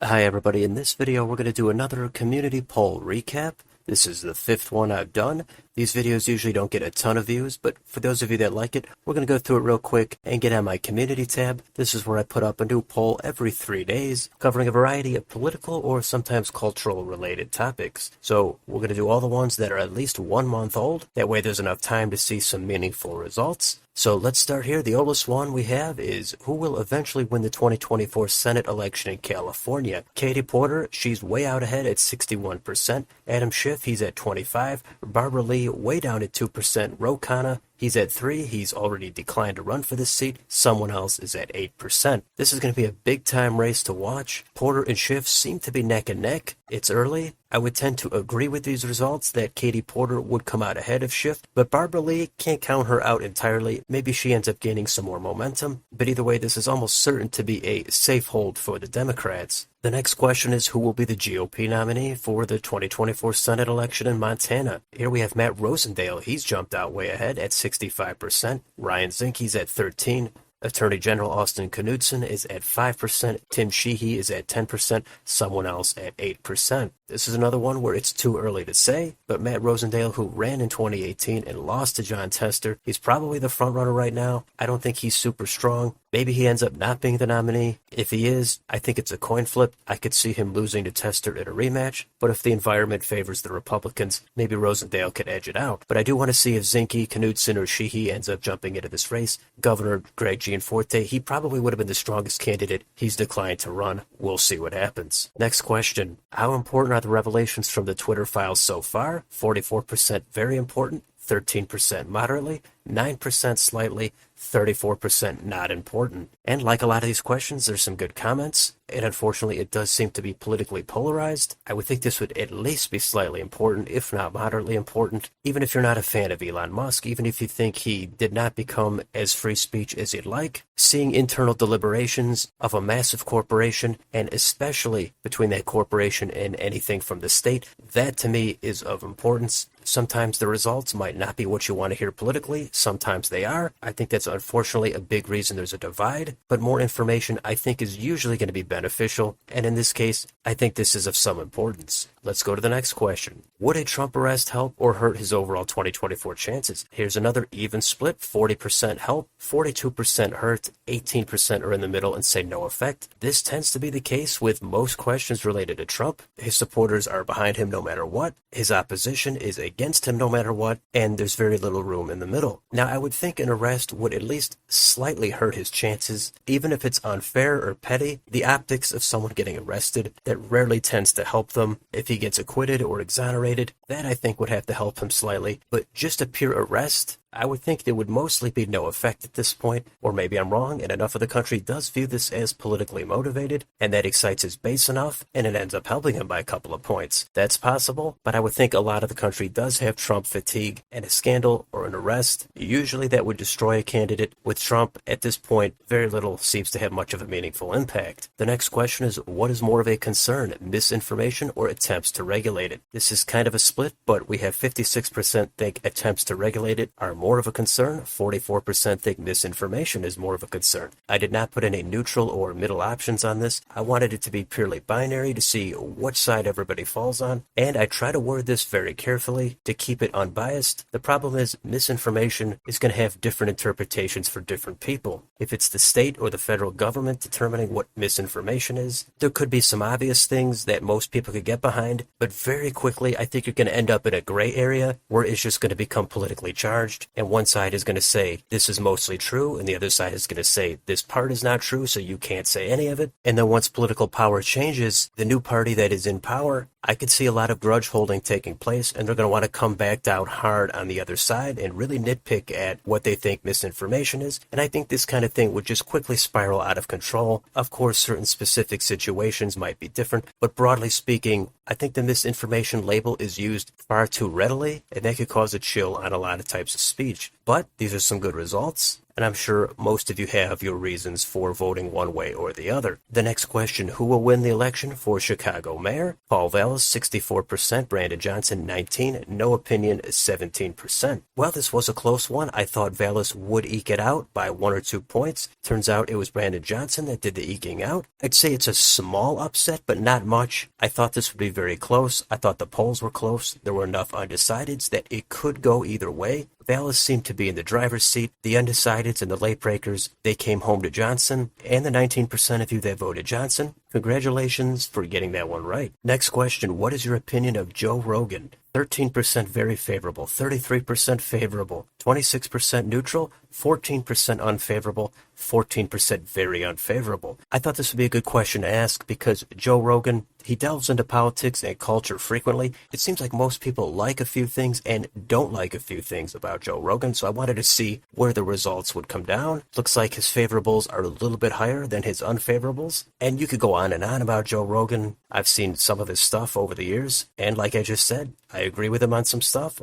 Hi everybody, in this video we're going to do another community poll recap. This is the fifth one I've done. These videos usually don't get a ton of views, but for those of you that like it, we're going to go through it real quick and get on my community tab. This is where I put up a new poll every 3 days, covering a variety of political or sometimes cultural related topics. So we're going to do all the ones that are at least 1 month old. That way there's enough time to see some meaningful results. So let's start here. The oldest one we have is who will eventually win the 2024 Senate election in California. Katie Porter, she's way out ahead at 61%. Adam Schiff, he's at 25%. Barbara Lee, way down at 2%. Ro Khanna, he's at 3%. He's already declined to run for this seat. Someone else is at 8%. This is going to be a big-time race to watch. Porter and Schiff seem to be neck and neck. It's early. I would tend to agree with these results that Katie Porter would come out ahead of Schiff, but Barbara Lee, can't count her out entirely. Maybe she ends up gaining some more momentum, but either way, this is almost certain to be a safe hold for the Democrats. The next question is who will be the GOP nominee for the 2024 Senate election in Montana. Here we have Matt Rosendale. He's jumped out way ahead at 65%. Ryan Zinke's at 13%. Attorney General Austin Knudsen is at 5%. Tim Sheehy is at 10%. Someone else at 8%. This is another one where it's too early to say, but Matt Rosendale, who ran in 2018 and lost to John Tester, he's probably the front runner right now. I don't think he's super strong. Maybe he ends up not being the nominee. If he is, I think it's a coin flip. I could see him losing to Tester in a rematch, but if the environment favors the Republicans, maybe Rosendale could edge it out. But I do want to see if Zinke, Knudsen, or Sheehy ends up jumping into this race. Governor Greg Gianforte, he probably would have been the strongest candidate. He's declined to run. We'll see what happens. Next question. How important are the revelations from the Twitter files so far? 44% very important, 13% moderately, 9% slightly, 34% not important. And like a lot of these questions, there's some good comments, and unfortunately it does seem to be politically polarized. I would think this would at least be slightly important, if not moderately important, even if you're not a fan of Elon Musk, even if you think he did not become as free speech as you'd like. Seeing internal deliberations of a massive corporation, and especially between that corporation and anything from the state, that to me is of importance. Sometimes the results might not be what you want to hear politically. Sometimes they are. I think that's unfortunately a big reason there's a divide. But more information, I think, is usually going to be beneficial. And in this case, I think this is of some importance. Let's go to the next question. Would a Trump arrest help or hurt his overall 2024 chances? Here's another even split. 40% help, 42% hurt, 18% are in the middle and say no effect. This tends to be the case with most questions related to Trump. His supporters are behind him no matter what. His opposition is against him no matter what, and there's very little room in the middle. Now, I would think an arrest would at least slightly hurt his chances, even if it's unfair or petty. The optics of someone getting arrested, that rarely tends to help them. If he gets acquitted or exonerated, that I think would have to help him slightly, but just a pure arrest, I would think there would mostly be no effect at this point, or maybe I'm wrong and enough of the country does view this as politically motivated, and that excites his base enough, and it ends up helping him by a couple of points. That's possible, but I would think a lot of the country does have Trump fatigue, and a scandal or an arrest, usually that would destroy a candidate. With Trump, at this point, very little seems to have much of a meaningful impact. The next question is, what is more of a concern, misinformation or attempts to regulate it? This is kind of a split, but we have 56% think attempts to regulate it are more of a concern, 44% think misinformation is more of a concern. I did not put any neutral or middle options on this. I wanted it to be purely binary to see which side everybody falls on, and I try to word this very carefully to keep it unbiased. The problem is misinformation is going to have different interpretations for different people. If it's the state or the federal government determining what misinformation is, there could be some obvious things that most people could get behind, but very quickly I think you're going to end up in a gray area where it's just going to become politically charged, and one side is going to say this is mostly true, and the other side is going to say this part is not true, so you can't say any of it. And then once political power changes, the new party that is in power, I could see a lot of grudge holding taking place, and they're going to want to come back down hard on the other side and really nitpick at what they think misinformation is. And I think this kind of thing would just quickly spiral out of control. Of course, certain specific situations might be different, but broadly speaking, I think the misinformation label is used far too readily, and that could cause a chill on a lot of types of speech. But these are some good results. and I'm sure most of you have your reasons for voting one way or the other. The next question, who will win the election for Chicago mayor? Paul Vallas, 64%, Brandon Johnson, 19%, no opinion, 17%. Well, this was a close one. I thought Vallas would eke it out by 1 or 2 points. Turns out it was Brandon Johnson that did the eking out. I'd say it's a small upset, but not much. I thought this would be very close. I thought the polls were close. There were enough undecideds that it could go either way. Vallas seemed to be in the driver's seat. The undecideds and the late breakers, they came home to Johnson. And the 19% of you that voted Johnson, congratulations for getting that one right. Next question, what is your opinion of Joe Rogan? 13% very favorable, 33% favorable, 26% neutral, 14% unfavorable, 14% very unfavorable. I thought this would be a good question to ask because Joe Rogan, he delves into politics and culture frequently. It seems like most people like a few things and don't like a few things about Joe Rogan, so I wanted to see where the results would come down. Looks like his favorables are a little bit higher than his unfavorables, and you could go on and on about Joe Rogan. I've seen some of his stuff over the years, and like I just said, I agree with him on some stuff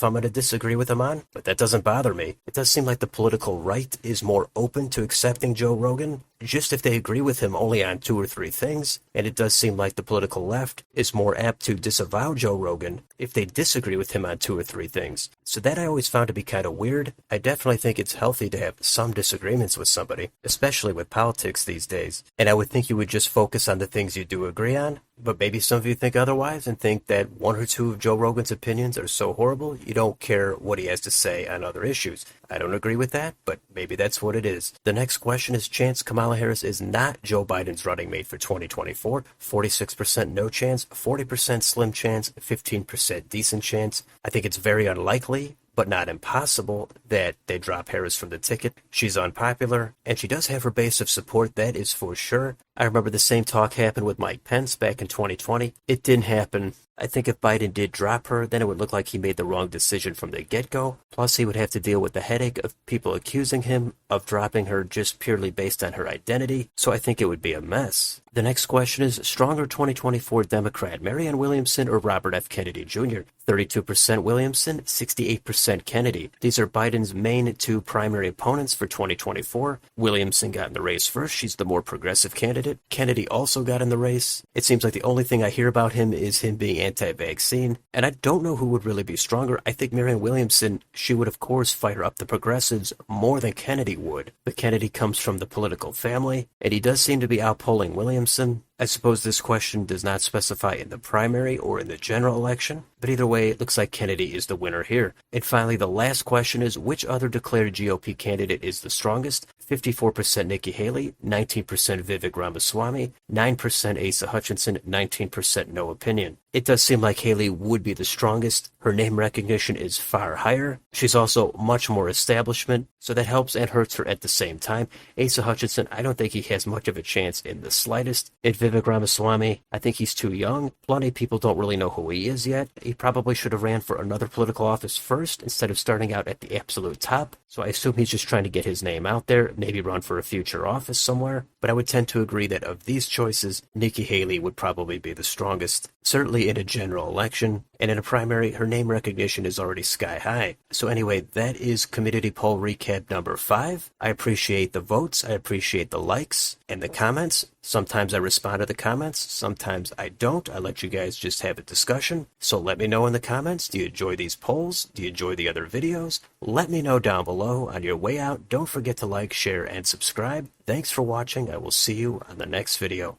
I'm going to disagree with him on, but that doesn't bother me. It does seem like the political right is more open to accepting Joe Rogan, just if they agree with him only on 2 or 3 things, and it does seem like the political left is more apt to disavow Joe Rogan if they disagree with him on 2 or 3 things. So that I always found to be kind of weird. I definitely think it's healthy to have some disagreements with somebody, especially with politics these days, and I would think you would just focus on the things you do agree on, but maybe some of you think otherwise and think that 1 or 2 of Joe Rogan's opinions are so horrible you don't care what he has to say on other issues. I don't agree with that, but maybe that's what it is. The next question is chance Kamala Harris is not Joe Biden's running mate for 2024. 46% no chance, 40% slim chance, 15% decent chance. I think it's very unlikely, but not impossible, that they drop Harris from the ticket. She's unpopular, and she does have her base of support, that is for sure. I remember the same talk happened with Mike Pence back in 2020. It didn't happen. I think if Biden did drop her, then it would look like he made the wrong decision from the get-go. Plus, he would have to deal with the headache of people accusing him of dropping her just purely based on her identity, so I think it would be a mess. The next question is, stronger 2024 Democrat, Marianne Williamson or Robert F. Kennedy Jr.? 32% Williamson, 68% Kennedy. These are Biden's main 2 primary opponents for 2024. Williamson got in the race first. She's the more progressive candidate. Kennedy also got in the race. It seems like the only thing I hear about him is him being anti-vaccine, and I don't know who would really be stronger. I think Marianne Williamson, she would of course fire up the progressives more than Kennedy would, but Kennedy comes from the political family, and he does seem to be outpolling Williamson. I suppose this question does not specify in the primary or in the general election, but either way, it looks like Kennedy is the winner here. And finally, the last question is, which other declared GOP candidate is the strongest? 54% Nikki Haley, 19% Vivek Ramaswamy, 9% Asa Hutchinson, 19% no opinion. It does seem like Haley would be the strongest. Her name recognition is far higher. She's also much more establishment, so that helps and hurts her at the same time. Asa Hutchinson, I don't think he has much of a chance in the slightest. And Vivek Ramaswamy, I think he's too young. Plenty of people don't really know who he is yet. He probably should have ran for another political office first instead of starting out at the absolute top. So I assume he's just trying to get his name out there, maybe run for a future office somewhere. But I would tend to agree that of these choices, Nikki Haley would probably be the strongest. Certainly in a general election, and in a primary, her name recognition is already sky high. So anyway, that is Community Poll Recap number 5. I appreciate the votes, I appreciate the likes, and the comments. Sometimes I respond to the comments, sometimes I don't. I let you guys just have a discussion. So let me know in the comments, do you enjoy these polls? Do you enjoy the other videos? Let me know down below. On your way out, don't forget to like, share, and subscribe. Thanks for watching. I will see you on the next video.